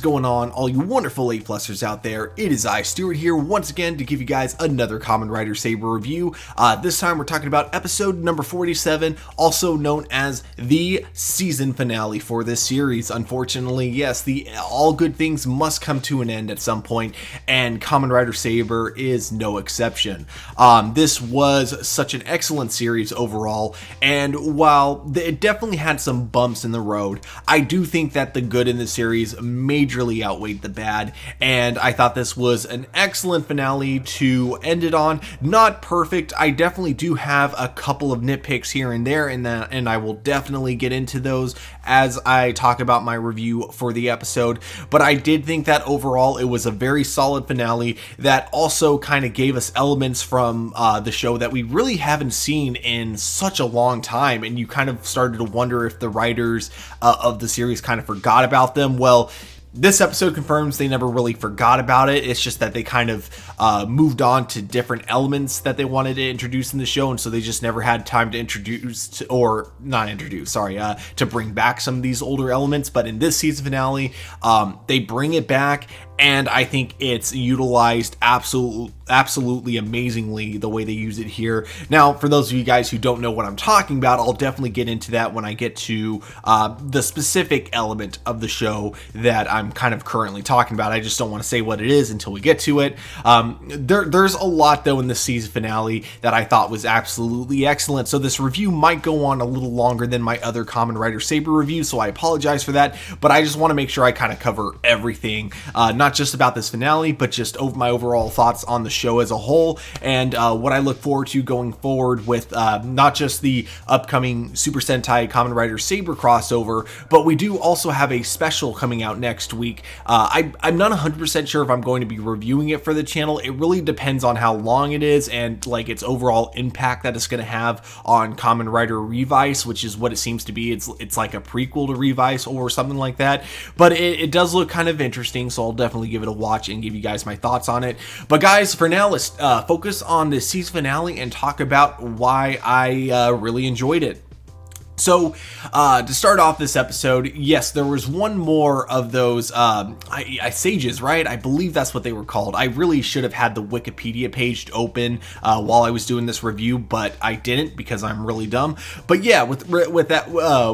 going on, all you wonderful A-plusers out there? It is I, Stuart, here once again to give you guys another Kamen Rider Saber review. This time we're talking about episode number 47, also known as the season finale for this series. Unfortunately, yes, all good things must come to an end at some point, and Kamen Rider Saber is no exception. This was such an excellent series overall, and while it definitely had some bumps in the road, I do think that the good in the series majorly outweighed the bad, and I thought this was an excellent finale to end it on. Not perfect. I definitely do have a couple of nitpicks here and there, and I will definitely get into those as I talk about my review for the episode, but I did think that overall it was a very solid finale that also kind of gave us elements from the show that we really haven't seen in such a long time, and you kind of started to wonder if the writers of the series kind of forgot about them. Well, this episode confirms they never really forgot about it. It's just that they kind of moved on to different elements that they wanted to introduce in the show, and so they just never had time to to bring back some of these older elements. But in this season finale, they bring it back, and I think it's utilized absolutely amazingly the way they use it here. Now, for those of you guys who don't know what I'm talking about, I'll definitely get into that when I get to the specific element of the show that I'm kind of currently talking about. I just don't want to say what it is until we get to it. There's a lot, though, in the season finale that I thought was absolutely excellent, so this review might go on a little longer than my other Kamen Rider Saber review, so I apologize for that, but I just want to make sure I kind of cover everything, not just about this finale, but just over my overall thoughts on the show as a whole, and what I look forward to going forward with not just the upcoming Super Sentai Kamen Rider Saber crossover, but we do also have a special coming out next week. I'm not 100% sure if I'm going to be reviewing it for the channel. It really depends on how long it is and like its overall impact that it's going to have on Kamen Rider Revice, which is what it seems to be. It's like a prequel to Revice or something like that, but it does look kind of interesting, so I'll definitely give it a watch and give you guys my thoughts on it. But guys, for now, let's focus on the season finale and talk about why I really enjoyed it. So, to start off this episode, yes, there was one more of those sages, right? I believe that's what they were called. I really should have had the Wikipedia page open while I was doing this review, but I didn't because I'm really dumb. But yeah, with that,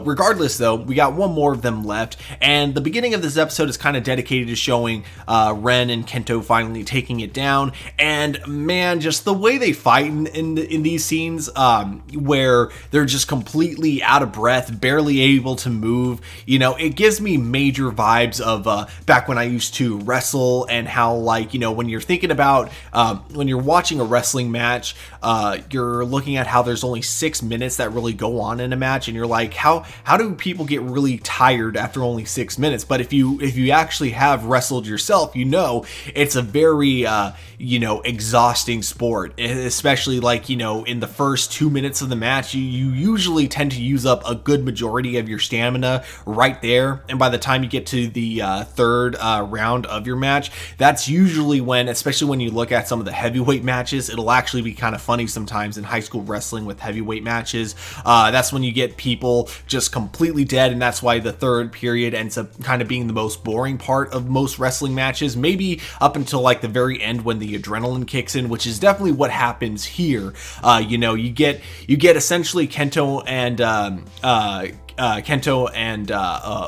regardless though, we got one more of them left, and the beginning of this episode is kind of dedicated to showing Ren and Kento finally taking it down, and man, just the way they fight in these scenes, where they're just completely out of breath, barely able to move, you know, it gives me major vibes of back when I used to wrestle, and how, like, you know, when you're thinking about when you're watching a wrestling match, you're looking at how there's only 6 minutes that really go on in a match, and you're like, how do people get really tired after only 6 minutes? But if you actually have wrestled yourself, you know it's a very exhausting sport, especially, like, you know, in the first 2 minutes of the match, you usually tend to use up a good majority of your stamina right there, and by the time you get to the third round of your match, that's usually when, especially when you look at some of the heavyweight matches, it'll actually be kind of funny sometimes in high school wrestling with heavyweight matches. That's when you get people just completely dead, and that's why the third period ends up kind of being the most boring part of most wrestling matches, maybe up until like the very end when the adrenaline kicks in, which is definitely what happens here. You get essentially Kento and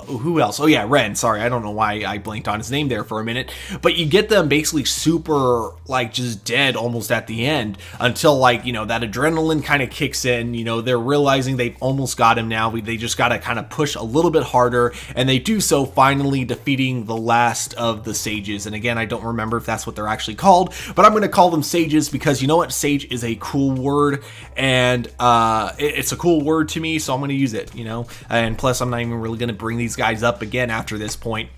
who else? Oh yeah, Ren. Sorry, I don't know why I blanked on his name there for a minute. But you get them basically super, like, just dead almost at the end, until, like, you know, that adrenaline kind of kicks in. You know, they're realizing they've almost got him now. They just got to kind of push a little bit harder, and they do so, finally defeating the last of the sages. And again, I don't remember if that's what they're actually called, but I'm going to call them sages because, you know what, sage is a cool word, and it's a cool word to me, so I'm going to use it, you know. And plus, I'm not even really going to bring these guys up again after this point.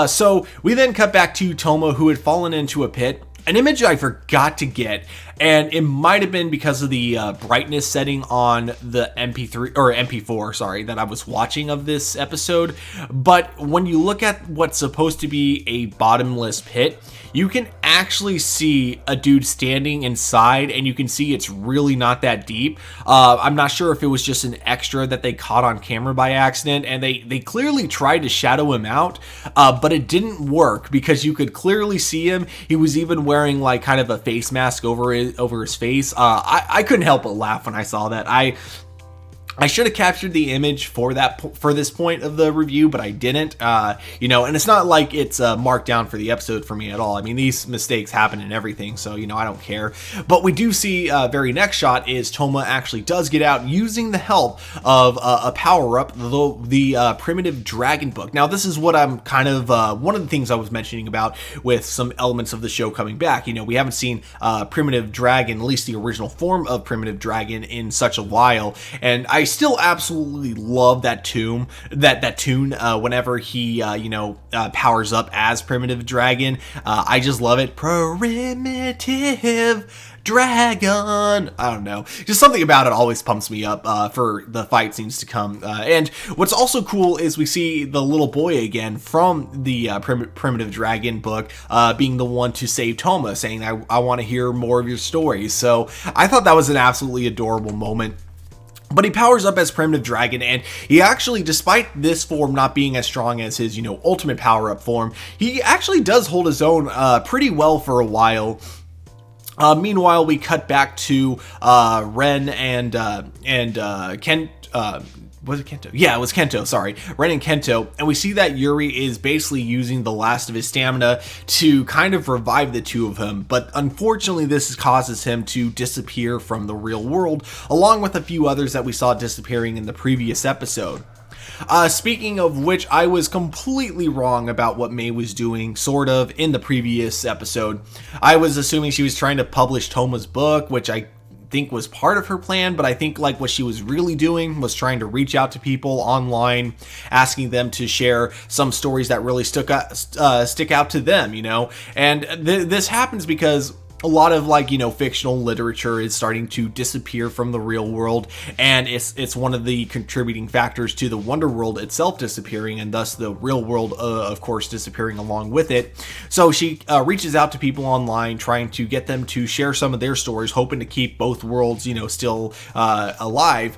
So we then cut back to Touma, who had fallen into a pit, An image I forgot to get, and it might have been because of the brightness setting on the MP3 or MP4, sorry, that I was watching of this episode. But when you look at what's supposed to be a bottomless pit, you can actually see a dude standing inside, and you can see it's really not that deep. I'm not sure if it was just an extra that they caught on camera by accident, and they clearly tried to shadow him out, but it didn't work because you could clearly see him. He was even wearing like kind of a face mask over his face. I couldn't help but laugh when I saw that. I should have captured the image for this point of the review, but I didn't. And it's not like it's marked down for the episode for me at all. I mean, these mistakes happen in everything, so I don't care. But we do see very next shot is Touma actually does get out using the help of a power up, the primitive dragon book. Now, this is what I'm kind of one of the things I was mentioning about with some elements of the show coming back. We haven't seen primitive dragon, at least the original form of primitive dragon, in such a while, and I still absolutely love that tune whenever he powers up as primitive dragon. I just love it. Primitive dragon. I don't know, just something about it always pumps me up for the fight scenes to come. And what's also cool is we see the little boy again from the primitive dragon book being the one to save Touma, saying I want to hear more of your stories. So I thought that was an absolutely adorable moment. But he powers up as primitive dragon, and he actually, despite this form not being as strong as his, ultimate power-up form, he actually does hold his own pretty well for a while. Meanwhile, we cut back to Ren and Ken. Was it Kento? Yeah, it was Kento, sorry. Ren and Kento. And we see that Yuri is basically using the last of his stamina to kind of revive the two of them. But unfortunately, this causes him to disappear from the real world, along with a few others that we saw disappearing in the previous episode. Speaking of which, I was completely wrong about what Mei was doing, sort of, in the previous episode. I was assuming she was trying to publish Touma's book, which I think was part of her plan, but I think like what she was really doing was trying to reach out to people online, asking them to share some stories that really stick out to them, and this happens because a lot of fictional literature is starting to disappear from the real world, and it's one of the contributing factors to the Wonder World itself disappearing, and thus the real world of course disappearing along with it. So she reaches out to people online, trying to get them to share some of their stories, hoping to keep both worlds still alive.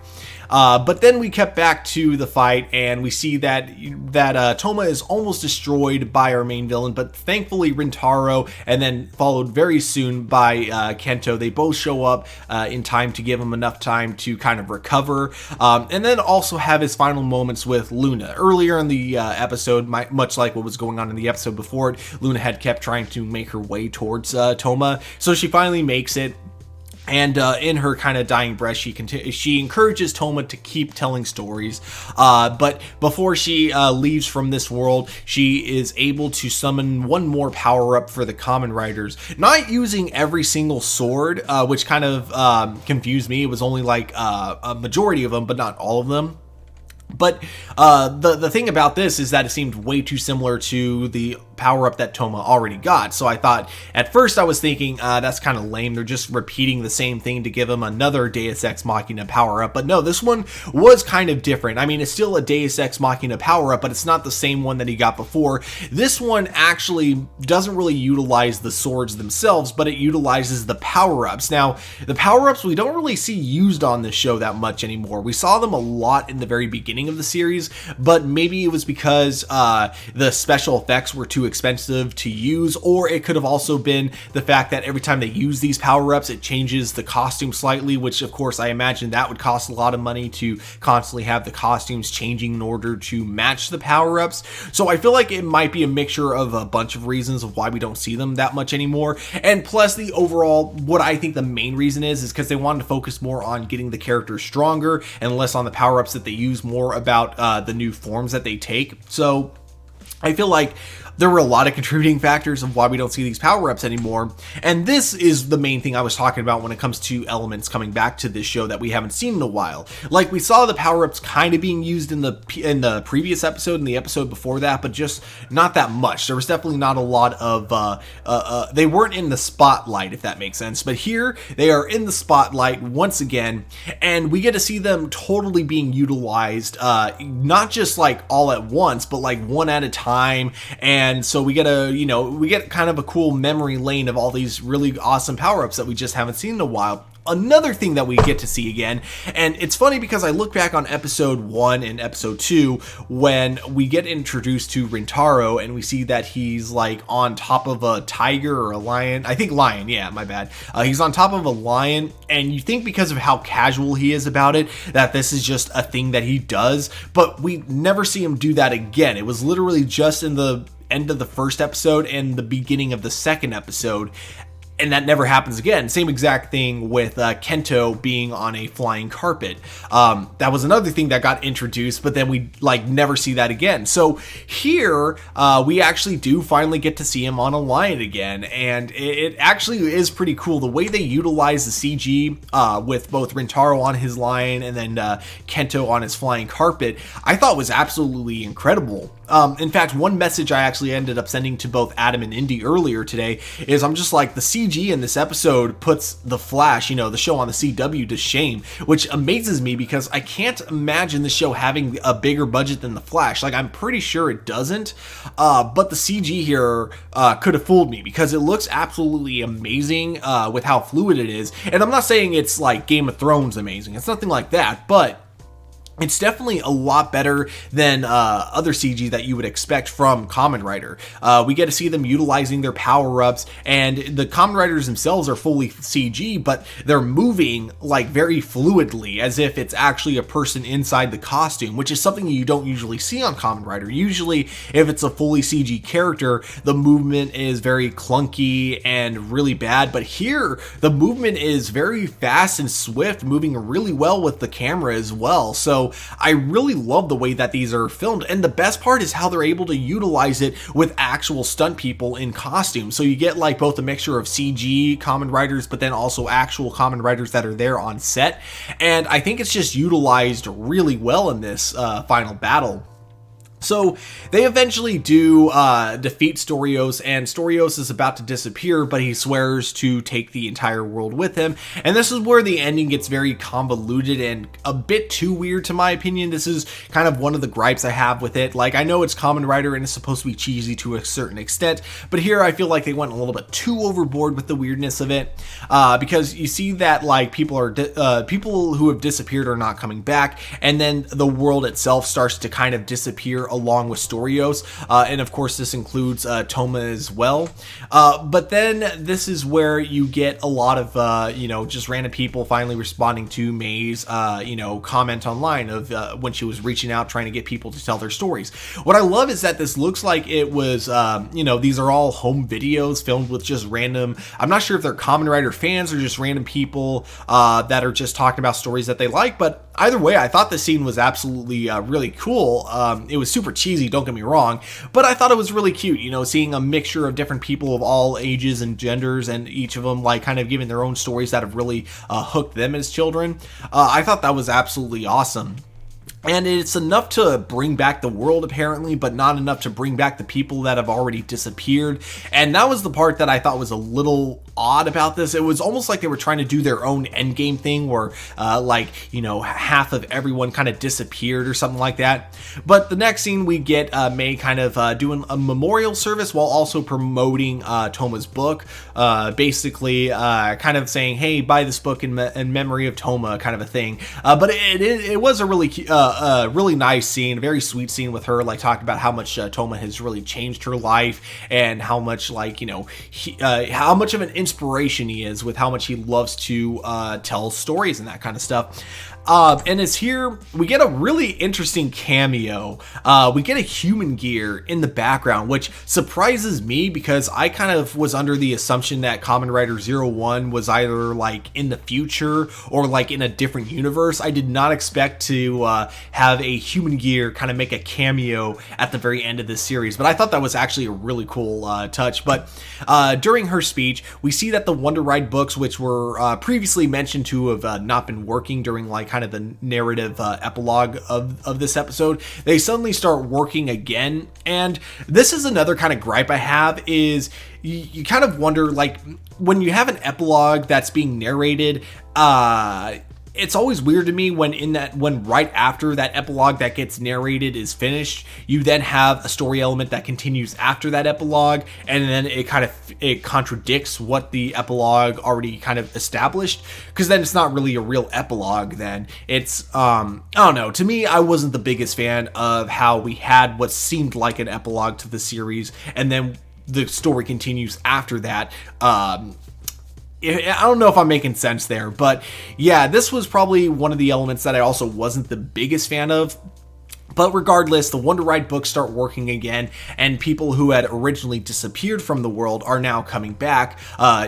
But then we cut back to the fight, and we see that Touma is almost destroyed by our main villain, but thankfully Rintaro, and then followed very soon by Kento, they both show up in time to give him enough time to kind of recover, and then also have his final moments with Luna. Earlier in the episode, much like what was going on in the episode before it, Luna had kept trying to make her way towards Touma, so she finally makes it. And in her kind of dying breath, she encourages Touma to keep telling stories. But before she leaves from this world, she is able to summon one more power-up for the Kamen Riders. Not using every single sword, which kind of confused me. It was only like a majority of them, but not all of them. But the thing about this is that it seemed way too similar to the power-up that Touma already got. So I thought, at first I was thinking, that's kind of lame. They're just repeating the same thing to give him another Deus Ex Machina power-up. But no, this one was kind of different. I mean, it's still a Deus Ex Machina power-up, but it's not the same one that he got before. This one actually doesn't really utilize the swords themselves, but it utilizes the power-ups. Now, the power-ups we don't really see used on this show that much anymore. We saw them a lot in the very beginning of the series, but maybe it was because the special effects were too expensive to use, or it could have also been the fact that every time they use these power-ups, it changes the costume slightly, which of course I imagine that would cost a lot of money to constantly have the costumes changing in order to match the power-ups. So I feel like it might be a mixture of a bunch of reasons of why we don't see them that much anymore, and plus the overall, what I think the main reason is because they wanted to focus more on getting the characters stronger and less on the power-ups that they use, more about the new forms that they take. So I feel like there were a lot of contributing factors of why we don't see these power-ups anymore, and this is the main thing I was talking about when it comes to elements coming back to this show that we haven't seen in a while. Like, we saw the power-ups kind of being used in the previous episode and the episode before that, but just not that much. There was definitely not a lot of they weren't in the spotlight, if that makes sense, but here they are in the spotlight once again, and we get to see them totally being utilized, not just like all at once, but like one at a time. And so we get kind of a cool memory lane of all these really awesome power-ups that we just haven't seen in a while. Another thing that we get to see again, and it's funny because I look back on episode 1 and episode 2 when we get introduced to Rintaro and we see that he's like on top of a tiger or a lion. I think lion, yeah, my bad. He's on top of a lion, and you think because of how casual he is about it that this is just a thing that he does, but we never see him do that again. It was literally just in the end of the first episode and the beginning of the second episode, and that never happens again. Same exact thing with Kento being on a flying carpet. That was another thing that got introduced, but then we like never see that again. So here we actually do finally get to see him on a lion again, and it actually is pretty cool the way they utilize the CG with both Rintaro on his lion and then Kento on his flying carpet. I thought was absolutely incredible. In fact, one message I actually ended up sending to both Adam and Indy earlier today is I'm just like, the CG in this episode puts The Flash, the show on the CW, to shame, which amazes me because I can't imagine the show having a bigger budget than The Flash. Like, I'm pretty sure it doesn't, but the CG here could have fooled me because it looks absolutely amazing with how fluid it is. And I'm not saying it's like Game of Thrones amazing. It's nothing like that, but it's definitely a lot better than other CG that you would expect from Kamen Rider. We get to see them utilizing their power-ups, and the Kamen Riders themselves are fully CG, but they're moving like very fluidly, as if it's actually a person inside the costume, which is something you don't usually see on Kamen Rider. Usually, if it's a fully CG character, the movement is very clunky and really bad, but here, the movement is very fast and swift, moving really well with the camera as well. So I really love the way that these are filmed, and the best part is how they're able to utilize it with actual stunt people in costume. So you get like both a mixture of CG Kamen Riders, but then also actual Kamen Riders that are there on set, and I think it's just utilized really well in this final battle. So they eventually do defeat Storios, and Storios is about to disappear, but he swears to take the entire world with him. And this is where the ending gets very convoluted and a bit too weird, to my opinion. This is kind of one of the gripes I have with it. Like, I know it's Kamen Rider and it's supposed to be cheesy to a certain extent, but here I feel like they went a little bit too overboard with the weirdness of it, because you see that like people who have disappeared are not coming back, and then the world itself starts to kind of disappear along with Storios, and of course this includes Touma as well, but then this is where you get a lot of just random people finally responding to May's comment online of when she was reaching out trying to get people to tell their stories. What I love is that this looks like it was these are all home videos filmed with just random, I'm not sure if they're Kamen Rider fans or just random people that are just talking about stories that they like, but either way, I thought the scene was absolutely really cool. It was super cheesy, don't get me wrong, but I thought it was really cute, seeing a mixture of different people of all ages and genders, and each of them like kind of giving their own stories that have really hooked them as children. I thought that was absolutely awesome. And it's enough to bring back the world, apparently, but not enough to bring back the people that have already disappeared. And that was the part that I thought was a little odd about this. It was almost like they were trying to do their own endgame thing where, half of everyone kind of disappeared or something like that. But the next scene, we get May kind of doing a memorial service while also promoting Touma's book. Basically, kind of saying, hey, buy this book in memory of Touma, kind of a thing. But it was a really nice scene, a very sweet scene with her, like talking about how much Touma has really changed her life, and how much how much of an inspiration he is, with how much he loves to tell stories and that kind of stuff. And it's here we get a really interesting cameo. We get a human gear in the background, which surprises me because I kind of was under the assumption that Kamen Rider 01 was either like in the future or like in a different universe. I did not expect to have a human gear kind of make a cameo at the very end of this series, but I thought that was actually a really cool touch. But during her speech, we see that the Wonder Ride books, which were previously mentioned to have not been working during like kind of the narrative epilogue of this episode, they suddenly start working again. And this is another kind of gripe I have, is you kind of wonder, like, when you have an epilogue that's being narrated, it's always weird to me when right after that epilogue that gets narrated is finished, you then have a story element that continues after that epilogue, and then it contradicts what the epilogue already kind of established, because then it's not really a real epilogue. Then it's I don't know, to me, I wasn't the biggest fan of how we had what seemed like an epilogue to the series, and then the story continues after that. I don't know if I'm making sense there, but yeah, this was probably one of the elements that I also wasn't the biggest fan of. But regardless, the Wonder Ride books start working again, and people who had originally disappeared from the world are now coming back,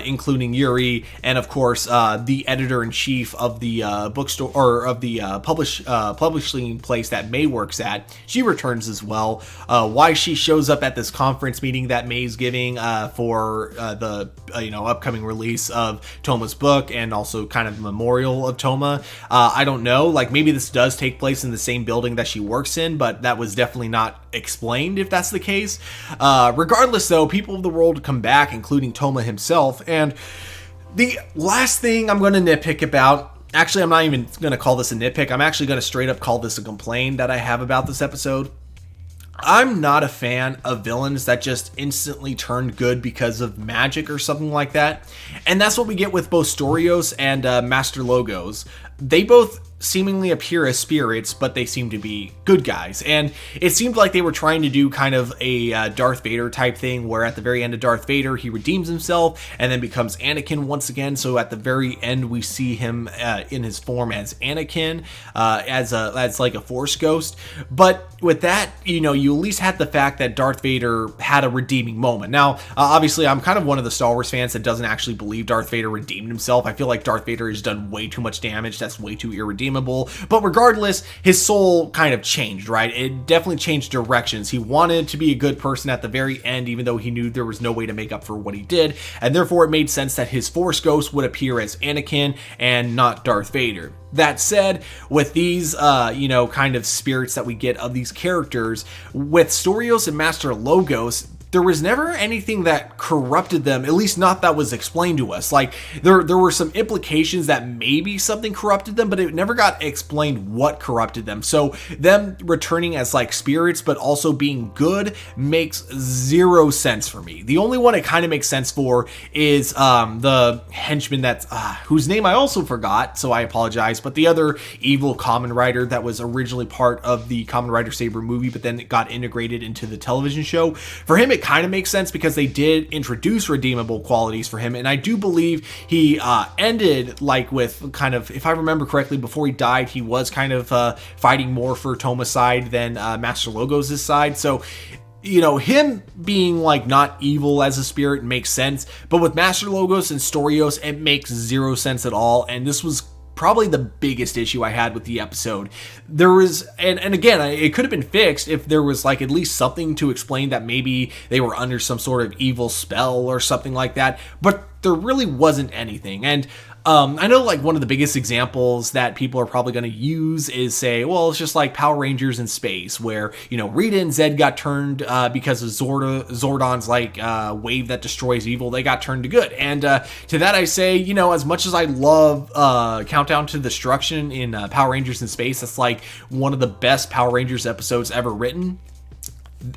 including Yuri, and of course, the editor-in-chief of the bookstore, or of the publishing place that May works at. She returns as well. Why she shows up at this conference meeting that May's giving for the upcoming release of Touma's book, and also kind of memorial of Touma, I don't know. Like, maybe this does take place in the same building that she works in, but that was definitely not explained if that's the case. Regardless though, people of the world come back, including Touma himself. And the last thing I'm going to nitpick about, actually I'm not even going to call this a nitpick, I'm actually going to straight up call this a complaint that I have about this episode. I'm not a fan of villains that just instantly turn good because of magic or something like that. And that's what we get with both Storios and Master Logos. They both seemingly appear as spirits, but they seem to be good guys. And it seemed like they were trying to do kind of a Darth Vader type thing, where at the very end of Darth Vader, he redeems himself and then becomes Anakin once again. So at the very end, we see him in his form as Anakin, as like a Force ghost. But with that, you at least had the fact that Darth Vader had a redeeming moment. Now, obviously, I'm kind of one of the Star Wars fans that doesn't actually believe Darth Vader redeemed himself. I feel like Darth Vader has done way too much damage. That's way too irredeemable. But regardless, his soul kind of changed, right? It definitely changed directions. He wanted to be a good person at the very end, even though he knew there was no way to make up for what he did. And therefore, it made sense that his Force ghost would appear as Anakin and not Darth Vader. That said, with these, kind of spirits that we get of these characters, with Storios and Master Logos, there was never anything that corrupted them, at least not that was explained to us. Like, there were some implications that maybe something corrupted them, but it never got explained what corrupted them. So them returning as like spirits, but also being good, makes zero sense for me. The only one it kind of makes sense for is the henchman that's whose name I also forgot, so I apologize, but the other evil Kamen Rider that was originally part of the Kamen Rider Saber movie, but then it got integrated into the television show. For him, it kind of makes sense because they did introduce redeemable qualities for him, and I do believe he ended like with kind of, if I remember correctly, before he died, he was kind of fighting more for Touma's side than Master Logos' side. So him being like not evil as a spirit makes sense, but with Master Logos and Storios, it makes zero sense at all. And this was probably the biggest issue I had with the episode. There was, and again, it could have been fixed if there was like at least something to explain that maybe they were under some sort of evil spell or something like that, but there really wasn't anything. And I know like one of the biggest examples that people are probably going to use is say, well, it's just like Power Rangers in space, where, Rita and Zed got turned because of Zordon's like wave that destroys evil. They got turned to good. And to that I say, as much as I love Countdown to Destruction in Power Rangers in Space, that's like one of the best Power Rangers episodes ever written.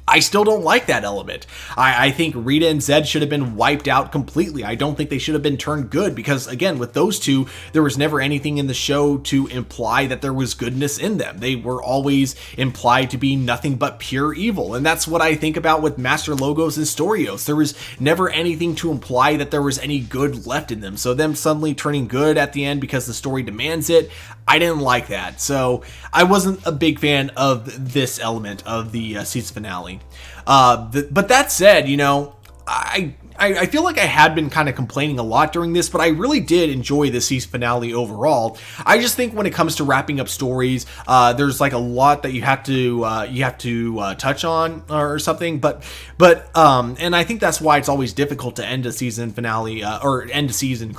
I still don't like that element. I think Rita and Zed should have been wiped out completely. I don't think they should have been turned good because, again, with those two, there was never anything in the show to imply that there was goodness in them. They were always implied to be nothing but pure evil. And that's what I think about with Master Logos and Storios. There was never anything to imply that there was any good left in them. So them suddenly turning good at the end because the story demands it, I didn't like that. So I wasn't a big fan of this element of the season finale. But that said, you know, I feel like I had been kind of complaining a lot during this, but I really did enjoy the season finale overall. I just think when it comes to wrapping up stories, there's like a lot that you have to touch on or something. And I think that's why it's always difficult to end a season finale or end a season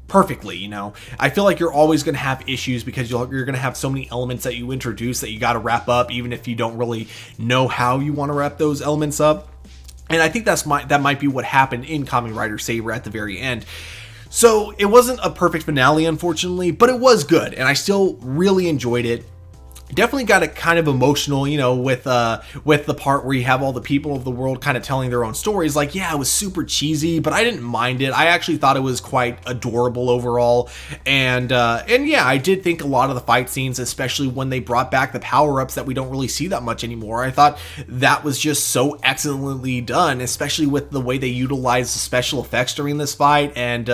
perfectly. You know, I feel like you're always going to have issues because you're going to have so many elements that you introduce that you got to wrap up, even if you don't really know how you want to wrap those elements up. And I think that might be what happened in Kamen Rider Saber at the very end. So it wasn't a perfect finale, unfortunately, but it was good, and I still really enjoyed it. Definitely got it kind of emotional, you know, with the part where you have all the people of the world kind of telling their own stories. Like, yeah, it was super cheesy, but I didn't mind it. I actually thought it was quite adorable overall. And yeah, I did think a lot of the fight scenes, especially when they brought back the power-ups that we don't really see that much anymore, I thought that was just so excellently done, especially with the way they utilized the special effects during this fight. And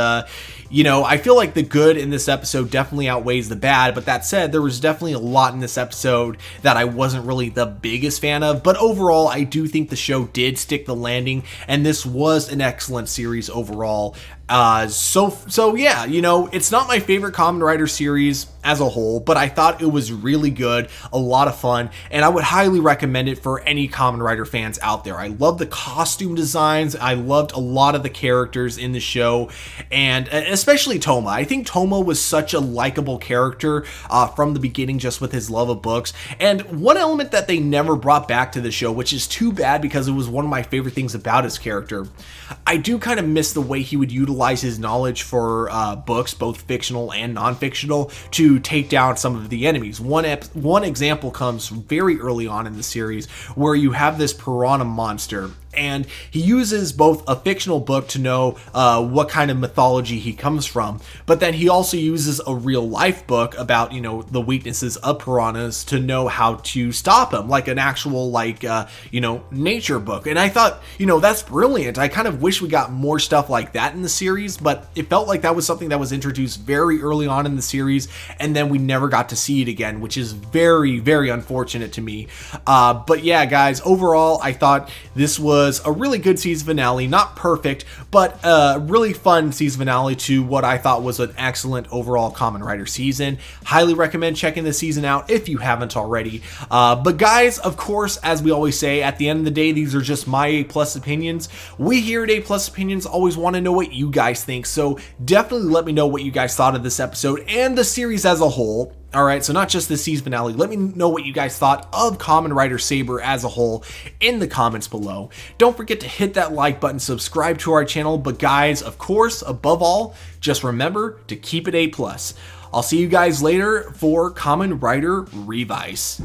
you know, I feel like the good in this episode definitely outweighs the bad, but that said, there was definitely a lot in this episode that I wasn't really the biggest fan of, but overall, I do think the show did stick the landing, and this was an excellent series overall. So yeah, you know, it's not my favorite Kamen Rider series as a whole, but I thought it was really good, a lot of fun, and I would highly recommend it for any Kamen Rider fans out there. I love the costume designs, I loved a lot of the characters in the show, and especially Touma. I think Touma was such a likable character from the beginning, just with his love of books. And one element that they never brought back to the show, which is too bad because it was one of my favorite things about his character, I do kind of miss the way he would utilize his knowledge for books, both fictional and non-fictional, to take down some of the enemies. One example comes very early on in the series where you have this piranha monster, and he uses both a fictional book to know what kind of mythology he comes from, but then he also uses a real life book about, you know, the weaknesses of piranhas to know how to stop him, like an actual, like, you know, nature book. And I thought, you know, that's brilliant. I kind of wish we got more stuff like that in the series, but it felt like that was something that was introduced very early on in the series, and then we never got to see it again, which is very, very unfortunate to me. But yeah, guys, overall, I thought this was a really good season finale. Not perfect, but a really fun season finale to what I thought was an excellent overall Kamen Rider season. Highly recommend checking the season out if you haven't already. But guys, of course, as we always say, at the end of the day, these are just my A+ opinions. We here at A+ Opinions always want to know what you guys think, so definitely let me know what you guys thought of this episode and the series as a whole. Alright, so not just the season finale. Let me know what you guys thought of Kamen Rider Saber as a whole in the comments below. Don't forget to hit that like button, subscribe to our channel, but guys, of course, above all, just remember to keep it A+. I'll see you guys later for Kamen Rider Revice.